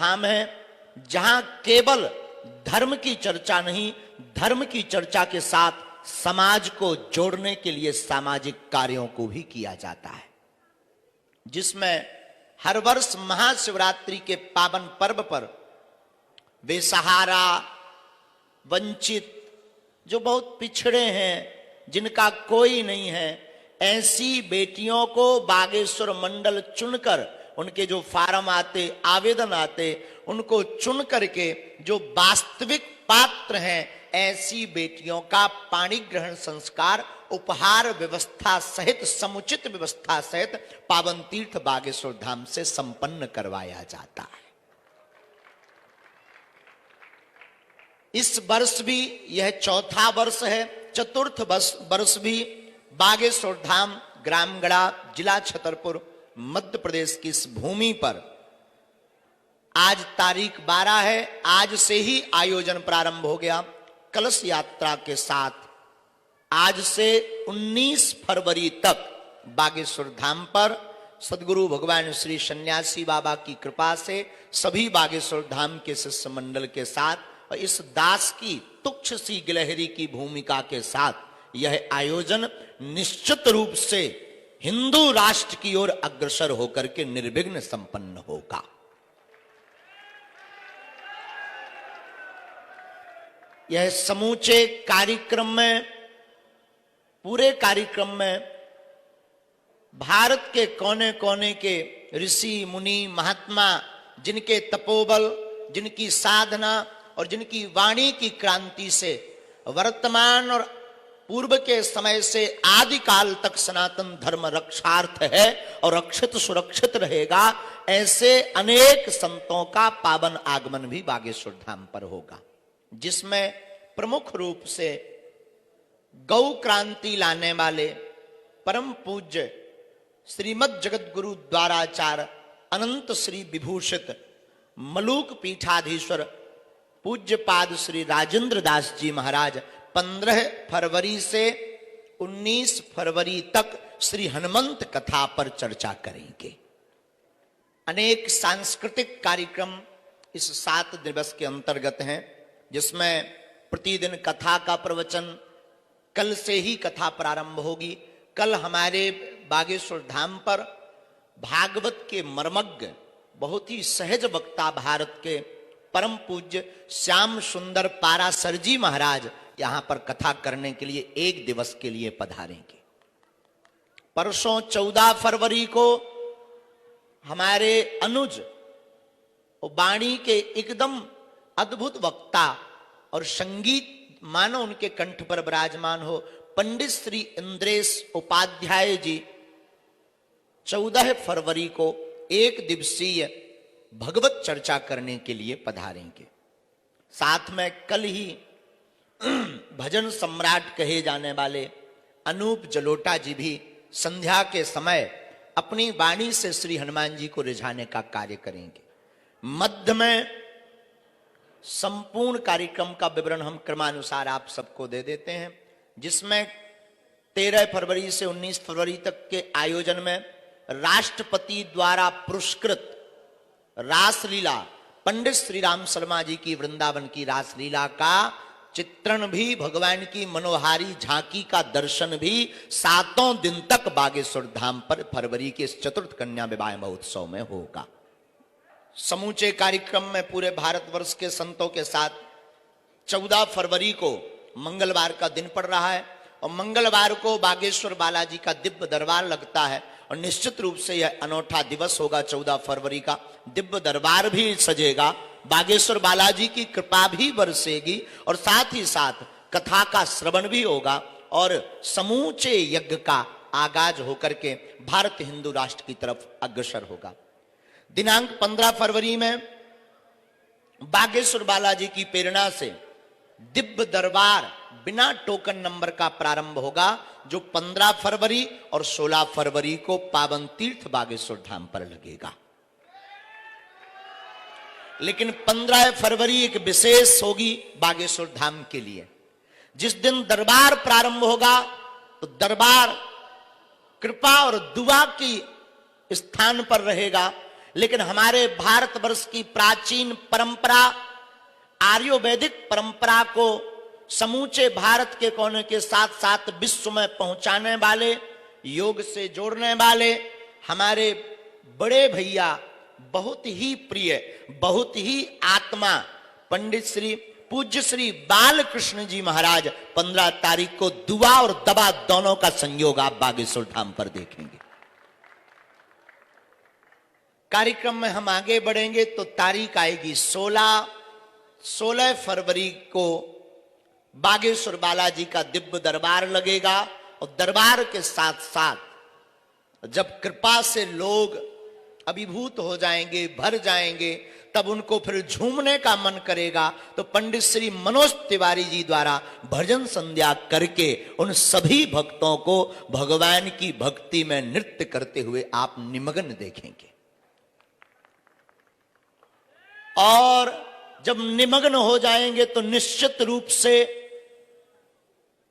धाम है जहां केवल धर्म की चर्चा नहीं, धर्म की चर्चा के साथ समाज को जोड़ने के लिए सामाजिक कार्यों को भी किया जाता है, जिसमें हर वर्ष महाशिवरात्रि के पावन पर्व पर बेसहारा, वंचित, जो बहुत पिछड़े हैं, जिनका कोई नहीं है, ऐसी बेटियों को बागेश्वर मंडल चुनकर, उनके जो फार्म आते, आवेदन आते, उनको चुन करके जो वास्तविक पात्र हैं, ऐसी बेटियों का पाणी ग्रहण संस्कार उपहार व्यवस्था सहित, समुचित व्यवस्था सहित पावन तीर्थ बागेश्वर धाम से संपन्न करवाया जाता है। इस वर्ष भी यह चौथा वर्ष है। चतुर्थ वर्ष भी बागेश्वर धाम, ग्रामगढ़ा, जिला छतरपुर, मध्य प्रदेश की इस भूमि पर आज तारीख 12 है, आज से ही आयोजन प्रारंभ हो गया। कलश यात्रा के साथ आज से 19 फरवरी तक बागेश्वर धाम पर सदगुरु भगवान श्री सन्यासी बाबा की कृपा से सभी बागेश्वर धाम के शिष्य मंडल के साथ और इस दास की तुच्छ सी गिलहरी की भूमिका के साथ यह आयोजन निश्चित रूप से हिंदू राष्ट्र की ओर अग्रसर होकर के निर्विघ्न संपन्न होगा। यह समूचे कार्यक्रम में, पूरे कार्यक्रम में भारत के कोने कोने के ऋषि मुनि महात्मा, जिनके तपोबल, जिनकी साधना और जिनकी वाणी की क्रांति से वर्तमान और पूर्व के समय से आदि काल तक सनातन धर्म रक्षार्थ है और रक्षित सुरक्षित रहेगा, ऐसे अनेक संतों का पावन आगमन भी बागेश्वर धाम पर होगा, जिसमें प्रमुख रूप से गौ क्रांति लाने वाले परम पूज्य श्रीमद जगत गुरु द्वाराचार्य अनंत श्री विभूषित मलूक पीठाधीश्वर पूज्य पाद श्री राजेंद्र दास जी महाराज 15 फरवरी से 19 फरवरी तक श्री हनुमंत कथा पर चर्चा करेंगे। अनेक सांस्कृतिक कार्यक्रम इस 7 दिवस के अंतर्गत हैं, जिसमें प्रतिदिन कथा का प्रवचन, कल से ही कथा प्रारंभ होगी। कल हमारे बागेश्वर धाम पर भागवत के मर्मज्ञ, बहुत ही सहज वक्ता भारत के परम पूज्य श्याम सुंदर पारासर जी महाराज यहां पर कथा करने के लिए 1 दिवस के लिए पधारेंगे। परसों 14 फरवरी को हमारे अनुज वाणी के एकदम अद्भुत वक्ता और संगीत मानो उनके कंठ पर विराजमान हो, पंडित श्री इंद्रेश उपाध्याय जी 14 फरवरी को 1 दिवसीय भगवत चर्चा करने के लिए पधारेंगे। साथ में कल ही भजन सम्राट कहे जाने वाले अनूप जलोटा जी भी संध्या के समय अपनी वाणी से श्री हनुमान जी को रिझाने का कार्य करेंगे। मध्य में संपूर्ण कार्यक्रम का विवरण हम क्रमानुसार आप सबको दे देते हैं, जिसमें 13 फरवरी से 19 फरवरी तक के आयोजन में राष्ट्रपति द्वारा पुरस्कृत रासलीला, पंडित श्री राम शर्मा जी की वृंदावन की रासलीला का चित्रण भी, भगवान की मनोहारी झांकी का दर्शन भी 7 दिन तक बागेश्वर धाम पर फरवरी के इस चतुर्थ कन्या विवाह महोत्सव में होगा। समूचे कार्यक्रम में पूरे भारतवर्ष के संतों के साथ 14 फरवरी को मंगलवार का दिन पड़ रहा है और मंगलवार को बागेश्वर बालाजी का दिव्य दरबार लगता है और निश्चित रूप से यह अनोखा दिवस होगा। 14 फरवरी का दिव्य दरबार भी सजेगा, बागेश्वर बालाजी की कृपा भी बरसेगी और साथ ही साथ कथा का श्रवण भी होगा और समूचे यज्ञ का आगाज होकर के भारत हिंदू राष्ट्र की तरफ अग्रसर होगा। दिनांक 15 फरवरी में बागेश्वर बालाजी की प्रेरणा से दिव्य दरबार बिना टोकन नंबर का प्रारंभ होगा, जो 15 फरवरी और 16 फरवरी को पावन तीर्थ बागेश्वर धाम पर लगेगा। लेकिन 15 फरवरी एक विशेष होगी बागेश्वर धाम के लिए। जिस दिन दरबार प्रारंभ होगा तो दरबार कृपा और दुआ की स्थान पर रहेगा, लेकिन हमारे भारतवर्ष की प्राचीन परंपरा, आर्योवैदिक परंपरा को समूचे भारत के कोने के साथ साथ विश्व में पहुंचाने वाले, योग से जोड़ने वाले हमारे बड़े भैया, बहुत ही प्रिय, बहुत ही आत्मा पंडित श्री पूज्य श्री बालकृष्ण जी महाराज 15 तारीख को दुआ और दवा दोनों का संयोग आप बागेश्वर धाम पर देखेंगे। कार्यक्रम में हम आगे बढ़ेंगे तो तारीख आएगी 16 फरवरी को बागेश्वर बालाजी का दिव्य दरबार लगेगा। और दरबार के साथ साथ जब कृपा से लोग अभिभूत हो जाएंगे, भर जाएंगे, तब उनको फिर झूमने का मन करेगा तो पंडित श्री मनोज तिवारी जी द्वारा भजन संध्या करके उन सभी भक्तों को भगवान की भक्ति में नृत्य करते हुए आप निमग्न देखेंगे। और जब निमग्न हो जाएंगे तो निश्चित रूप से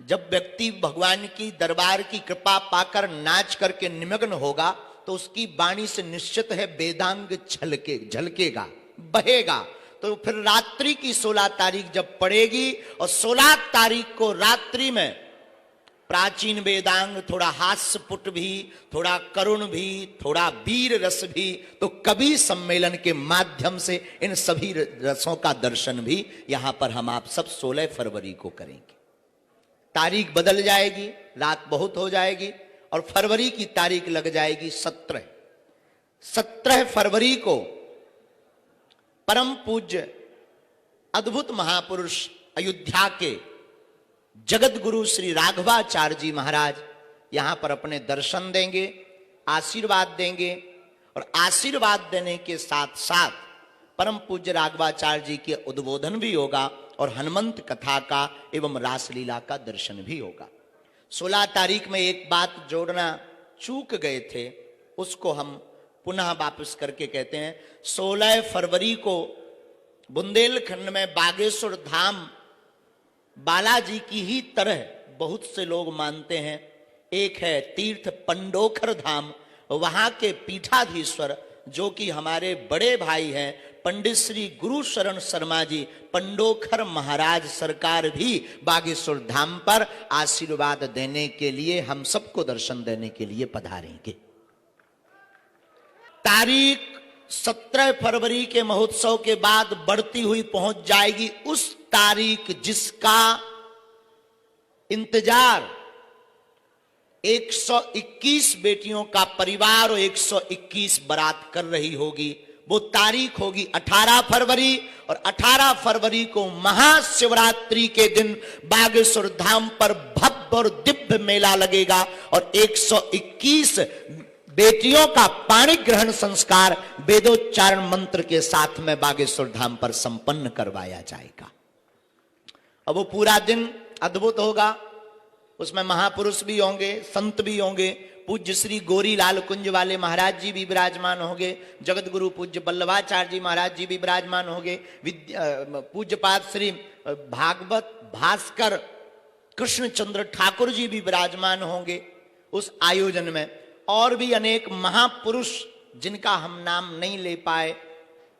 जब व्यक्ति भगवान की दरबार की कृपा पाकर नाच करके निमग्न होगा तो उसकी वाणी से निश्चित है वेदांग झलकेगा, बहेगा। तो फिर रात्रि की 16 तारीख जब पड़ेगी और 16 तारीख को रात्रि में प्राचीन वेदांग, थोड़ा हास्यपुट भी, थोड़ा करुण भी, थोड़ा वीर रस भी, तो कवि सम्मेलन के माध्यम से इन सभी रसों का दर्शन भी यहां पर हम आप सब 16 फरवरी को करेंगे। तारीख बदल जाएगी, रात बहुत हो जाएगी और फरवरी की तारीख लग जाएगी 17 फरवरी को परम पूज्य अद्भुत महापुरुष अयोध्या के जगत गुरु श्री राघवाचार्य जी महाराज यहां पर अपने दर्शन देंगे, आशीर्वाद देंगे। और आशीर्वाद देने के साथ साथ परम पूज्य राघवाचार्य जी के उद्बोधन भी होगा और हनुमंत कथा का एवं रासलीला का दर्शन भी होगा। 16 तारीख में एक बात जोड़ना चूक गए थे, उसको हम पुनः वापस करके कहते हैं। 16 फरवरी को बुंदेलखंड में बागेश्वर धाम बालाजी की ही तरह बहुत से लोग मानते हैं। एक है तीर्थ पंडोखर धाम, वहां के पीठाधीश्वर जो कि हमारे बड़े भाई हैं पंडित श्री गुरु शरण शर्मा जी पंडोखर महाराज सरकार भी बागेश्वर धाम पर आशीर्वाद देने के लिए, हम सबको दर्शन देने के लिए पधारेंगे। तारीख 17 फरवरी के महोत्सव के बाद बढ़ती हुई पहुंच जाएगी उस तारीख जिसका इंतजार 121 बेटियों का परिवार और 121 बारात कर रही होगी। वो तारीख होगी 18 फरवरी और 18 फरवरी को महाशिवरात्रि के दिन बागेश्वर धाम पर भव्य और दिव्य मेला लगेगा और 121 बेटियों का पाणी ग्रहण संस्कार वेदोच्चारण मंत्र के साथ में बागेश्वर धाम पर संपन्न करवाया जाएगा। अब वो पूरा दिन अद्भुत होगा, उसमें महापुरुष भी होंगे, संत भी होंगे। पूज्य श्री गोरी लाल कुंज वाले महाराज जी भी विराजमान होंगे, जगत गुरु पूज्य बल्लभाचार्य जी महाराज जी भी विराजमान होंगे, पूज्यपाद श्री भागवत भास्कर कृष्णचंद्र ठाकुर जी भी विराजमान होंगे उस आयोजन में। और भी अनेक महापुरुष जिनका हम नाम नहीं ले पाए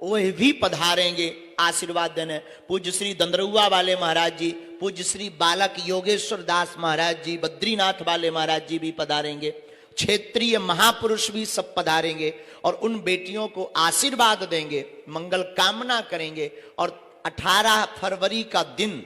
वह भी पधारेंगे आशीर्वाद देने। पूज्य श्री दंदरुआ वाले महाराज जी, पूज्य श्री बालक योगेश्वर दास महाराज जी, बद्रीनाथ वाले महाराज जी भी पधारेंगे, क्षेत्रीय महापुरुष भी सब पधारेंगे और उन बेटियों को आशीर्वाद देंगे, मंगल कामना करेंगे। और 18 फरवरी का दिन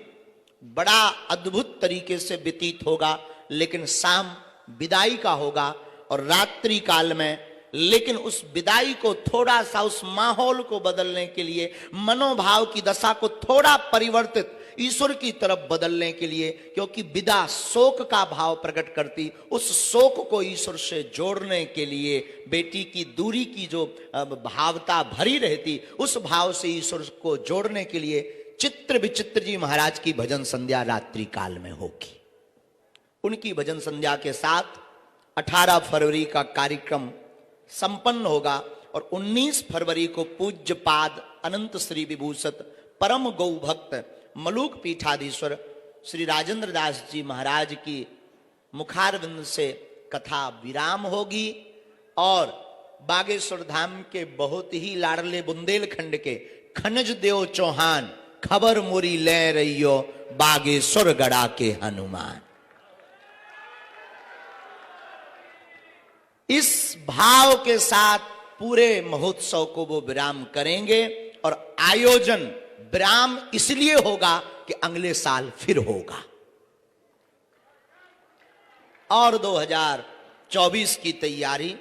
बड़ा अद्भुत तरीके से व्यतीत होगा, लेकिन शाम विदाई का होगा और रात्रि काल में, लेकिन उस विदाई को थोड़ा सा, उस माहौल को बदलने के लिए, मनोभाव की दशा को थोड़ा परिवर्तित ईश्वर की तरफ बदलने के लिए, क्योंकि विदा शोक का भाव प्रकट करती, उस शोक को ईश्वर से जोड़ने के लिए, बेटी की दूरी की जो भावता भरी रहती उस भाव से ईश्वर को जोड़ने के लिए चित्र विचित्र जी महाराज की भजन संध्या रात्रि काल में होगी। उनकी भजन संध्या के साथ 18 फरवरी का कार्यक्रम संपन्न होगा और 19 फरवरी को पूज्य पाद अनंत श्री विभूषित परम गौ भक्त मलूक पीठाधीश्वर श्री राजेंद्र दास जी महाराज की मुखारविंद से कथा विराम होगी और बागेश्वर धाम के बहुत ही लाडले बुंदेलखंड के खनज देव चौहान खबर मोरी ले रहियो बागेश्वर गड़ा के हनुमान। इस भाव के साथ पूरे महोत्सव को वो विराम करेंगे और आयोजन विराम इसलिए होगा कि अगले साल फिर होगा और 2024 की तैयारी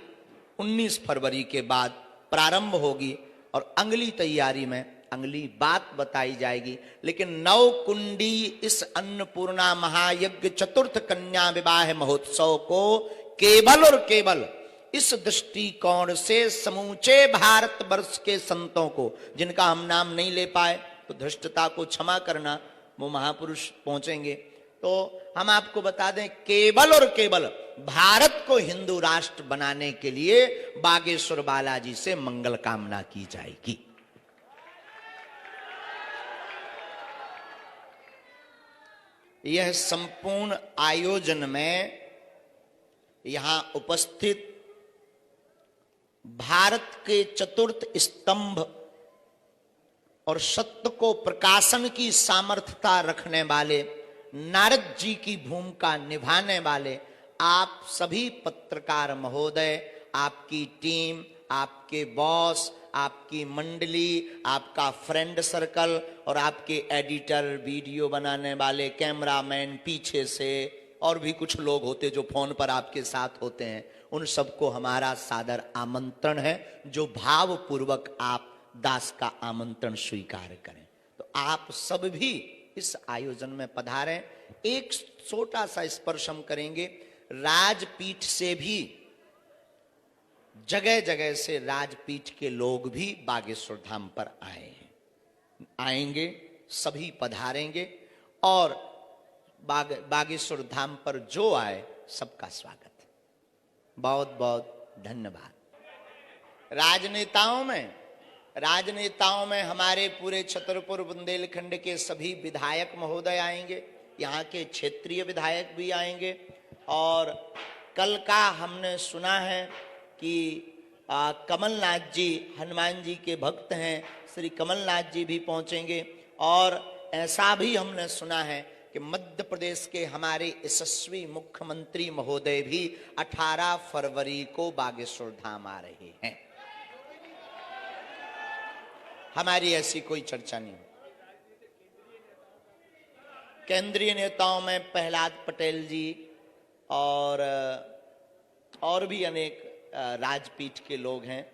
19 फरवरी के बाद प्रारंभ होगी और अगली तैयारी में अगली बात बताई जाएगी। लेकिन नव कुंडी इस अन्नपूर्णा महायज्ञ चतुर्थ कन्या विवाह महोत्सव को केवल और केवल इस दृष्टिकोण से समूचे भारतवर्ष के संतों को, जिनका हम नाम नहीं ले पाए तो धृष्टता को क्षमा करना, वो महापुरुष पहुंचेंगे, तो हम आपको बता दें केवल और केवल भारत को हिंदू राष्ट्र बनाने के लिए बागेश्वर बालाजी से मंगल कामना की जाएगी। यह संपूर्ण आयोजन में यहां उपस्थित भारत के चतुर्थ स्तंभ और सत्य को प्रकाशन की सामर्थ्यता रखने वाले नारद जी की भूमिका निभाने वाले आप सभी पत्रकार महोदय, आपकी टीम, आपके बॉस, आपकी मंडली, आपका फ्रेंड सर्कल और आपके एडिटर, वीडियो बनाने वाले, कैमरामैन, पीछे से और भी कुछ लोग होते जो फोन पर आपके साथ होते हैं, उन सबको हमारा सादर आमंत्रण है। जो भावपूर्वक आप दास का आमंत्रण स्वीकार करें, तो आप सब भी इस आयोजन में पधारें। एक छोटा सा स्पर्श हम करेंगे। राजपीठ से भी, जगह जगह से राजपीठ के लोग भी बागेश्वर धाम पर आएंगे, सभी पधारेंगे और बागेश्वर धाम पर जो आए सबका स्वागत है। बहुत बहुत धन्यवाद। राजनेताओं में हमारे पूरे छतरपुर बुंदेलखंड के सभी विधायक महोदय आएंगे, यहाँ के क्षेत्रीय विधायक भी आएंगे और कल का हमने सुना है कि कमलनाथ जी हनुमान जी के भक्त हैं, श्री कमलनाथ जी भी पहुंचेंगे और ऐसा भी हमने सुना है कि मध्य प्रदेश के हमारे यशस्वी मुख्यमंत्री महोदय भी 18 फरवरी को बागेश्वर धाम आ रहे हैं। हमारी ऐसी कोई चर्चा नहीं। केंद्रीय नेताओं में प्रहलाद पटेल जी और भी अनेक राजपीठ के लोग हैं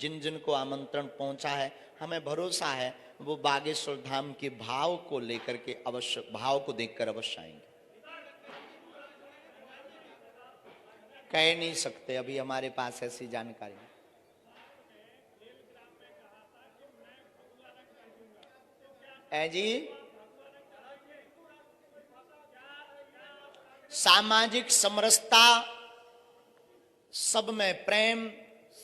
जिन जिन को आमंत्रण पहुंचा है। हमें भरोसा है वो बागेश्वर धाम के भाव को लेकर के अवश्य, भाव को देखकर अवश्य आएंगे। कह नहीं सकते, अभी हमारे पास ऐसी जानकारी नहीं। जी, सामाजिक समरसता, सब में प्रेम,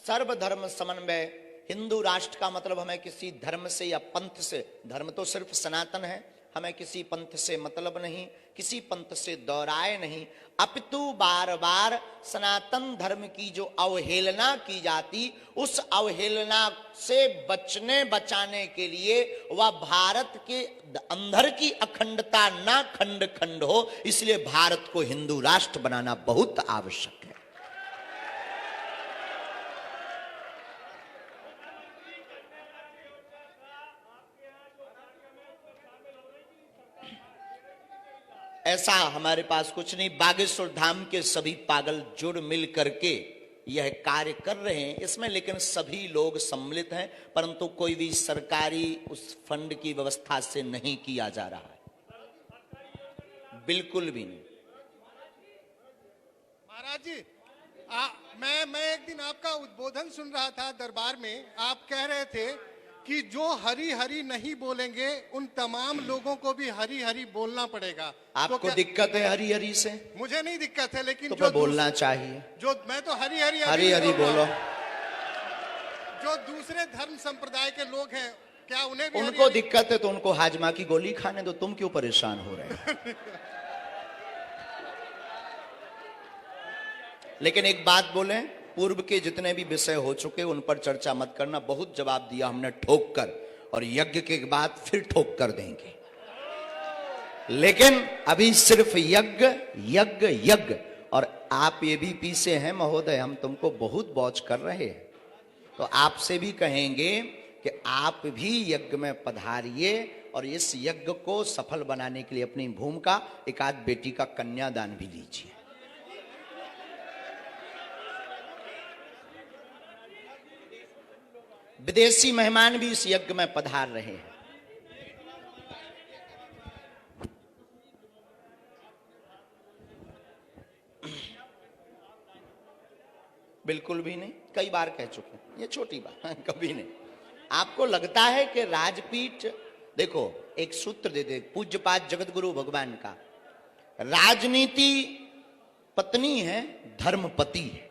सर्वधर्म समन्वय। हिंदू राष्ट्र का मतलब हमें किसी धर्म से या पंथ से, धर्म तो सिर्फ सनातन है, हमें किसी पंथ से मतलब नहीं, किसी पंथ से दौराए नहीं, अपितु बार बार सनातन धर्म की जो अवहेलना की जाती, उस अवहेलना से बचाने के लिए वह भारत के अंदर की अखंडता ना खंड खंड हो, इसलिए भारत को हिंदू राष्ट्र बनाना बहुत आवश्यक है। ऐसा हमारे पास कुछ नहीं। बागेश्वर धाम के सभी पागल जुड़ मिल करके यह कार्य कर रहे हैं इसमें, लेकिन सभी लोग सम्मिलित हैं, परंतु कोई भी सरकारी उस फंड की व्यवस्था से नहीं किया जा रहा है, बिल्कुल भी नहीं। महाराज जी, मैं एक दिन आपका उद्बोधन सुन रहा था दरबार में। आप कह रहे थे कि जो हरी हरी नहीं बोलेंगे उन तमाम लोगों को भी हरी हरी बोलना पड़ेगा। आपको तो दिक्कत है हरी हरी से? मुझे नहीं दिक्कत है, लेकिन तो जो बोलना चाहिए, जो मैं तो हरी हरी बोलो। जो दूसरे धर्म संप्रदाय के लोग हैं, क्या उन्हें भी उनको दिक्कत है तो उनको हाजमा की गोली खाने दो, तुम क्यों परेशान हो रहे हो? लेकिन एक बात बोलें, पूर्व के जितने भी विषय हो चुके उन पर चर्चा मत करना, बहुत जवाब दिया हमने ठोक कर, और यज्ञ के बाद फिर ठोक कर देंगे। लेकिन अभी सिर्फ यज्ञ यज्ञ यज्ञ। और आप ये भी पीछे हैं महोदय, हम तुमको बहुत वॉच कर रहे हैं, तो आपसे भी कहेंगे कि आप भी यज्ञ में पधारिए और इस यज्ञ को सफल बनाने के लिए अपनी भूमिका, एक आध बेटी का कन्यादान भी लीजिए। विदेशी मेहमान भी इस यज्ञ में पधार रहे हैं। बिल्कुल भी नहीं, कई बार कह चुके हैं, ये छोटी बात कभी नहीं। आपको लगता है कि राजपीठ, देखो एक सूत्र दे दे पूज्यपाद जगतगुरु भगवान का, राजनीति पत्नी है, धर्म पति है।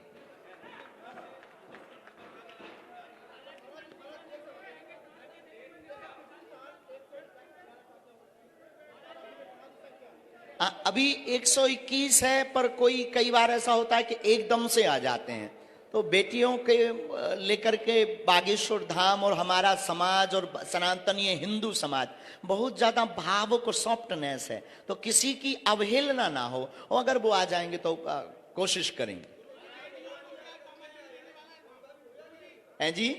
अभी 121 है, पर कोई कई बार ऐसा होता है कि एकदम से आ जाते हैं, तो बेटियों के लेकर के बागेश्वर धाम और हमारा समाज और सनातनीय हिंदू समाज बहुत ज्यादा भावुक और सॉफ्टनेस है, तो किसी की अवहेलना ना हो, और अगर वो आ जाएंगे तो कोशिश करेंगे। हैं जी,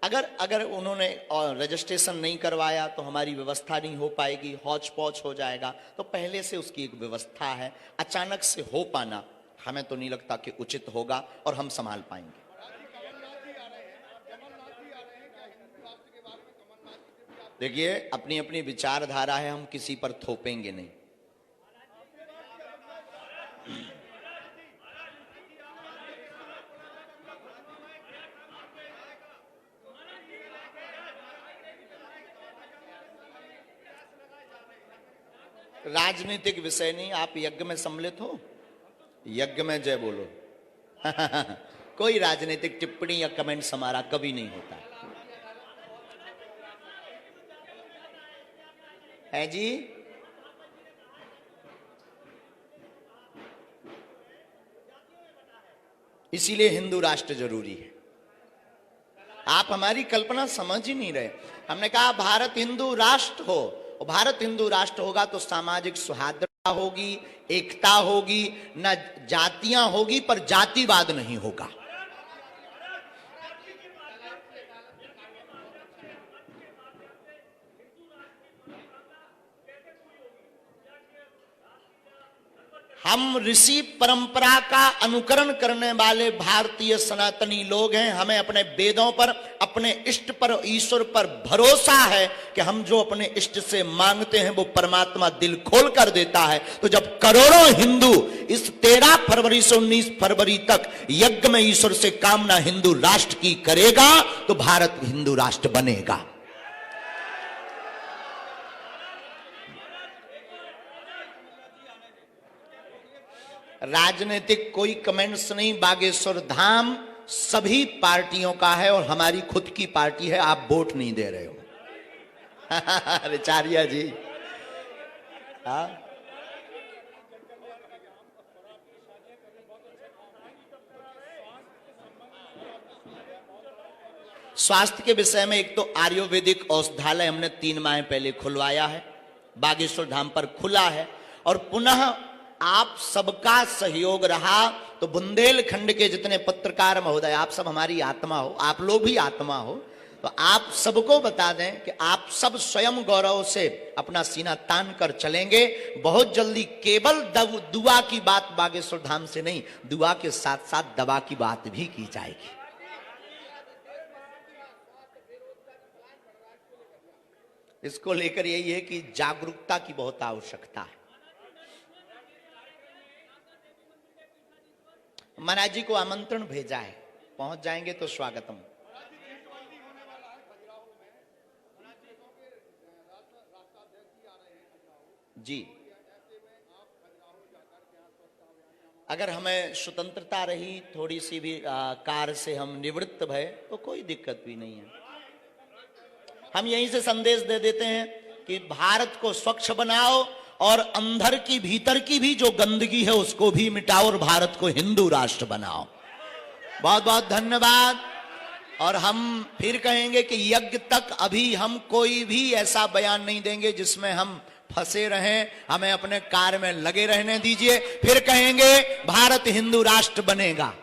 अगर उन्होंने रजिस्ट्रेशन नहीं करवाया तो हमारी व्यवस्था नहीं हो पाएगी, हौच पौच हो जाएगा, तो पहले से उसकी एक व्यवस्था है। अचानक से हो पाना हमें तो नहीं लगता कि उचित होगा और हम संभाल पाएंगे। देखिए, अपनी अपनी विचारधारा है, हम किसी पर थोपेंगे नहीं। राजनीतिक विषय नहीं, आप यज्ञ में सम्मिलित हो, यज्ञ में जय बोलो। कोई राजनीतिक टिप्पणी या कमेंट्स हमारा कभी नहीं होता है जी। इसीलिए हिंदू राष्ट्र जरूरी है। आप हमारी कल्पना समझ ही नहीं रहे। हमने कहा भारत हिंदू राष्ट्र हो, और भारत हिंदू राष्ट्र होगा तो सामाजिक सौहार्दता होगी, एकता होगी, न जातियां होगी, पर जातिवाद नहीं होगा। हम ऋषि परंपरा का अनुकरण करने वाले भारतीय सनातनी लोग हैं। हमें अपने वेदों पर, अपने इष्ट पर, ईश्वर पर भरोसा है कि हम जो अपने इष्ट से मांगते हैं वो परमात्मा दिल खोल कर देता है। तो जब करोड़ों हिंदू इस 13 फरवरी से 19 फरवरी तक यज्ञ में ईश्वर से कामना हिंदू राष्ट्र की करेगा तो भारत हिंदू राष्ट्र बनेगा। राजनीतिक कोई कमेंट्स नहीं। बागेश्वर धाम सभी पार्टियों का है और हमारी खुद की पार्टी है। आप वोट नहीं दे रहे हो। रिचारिया जी, हाँ, स्वास्थ्य के विषय में एक तो आयुर्वेदिक औषधालय हमने 3 माह पहले खुलवाया है, बागेश्वर धाम पर खुला है, और पुनः आप सबका सहयोग रहा तो बुंदेलखंड के जितने पत्रकार महोदय, आप सब हमारी आत्मा हो, आप लोग भी आत्मा हो, तो आप सबको बता दें कि आप सब स्वयं गौरव से अपना सीना तान कर चलेंगे। बहुत जल्दी केवल दुआ की बात बागेश्वर धाम से नहीं, दुआ के साथ साथ दवा की बात भी की जाएगी। इसको लेकर यही है कि जागरूकता की बहुत आवश्यकता है। महाराज जी को आमंत्रण भेजा है, पहुंच जाएंगे तो स्वागतम। जी, अगर हमें स्वतंत्रता रही, थोड़ी सी भी कार्य से हम निवृत्त भय तो कोई दिक्कत भी नहीं है। हम यहीं से संदेश दे देते हैं कि भारत को स्वच्छ बनाओ और अंदर की भीतर की भी जो गंदगी है उसको भी मिटाओ और भारत को हिंदू राष्ट्र बनाओ। बहुत बहुत धन्यवाद। और हम फिर कहेंगे कि यज्ञ तक अभी हम कोई भी ऐसा बयान नहीं देंगे जिसमें हम फंसे रहें, हमें अपने कार्य में लगे रहने दीजिए। फिर कहेंगे भारत हिंदू राष्ट्र बनेगा।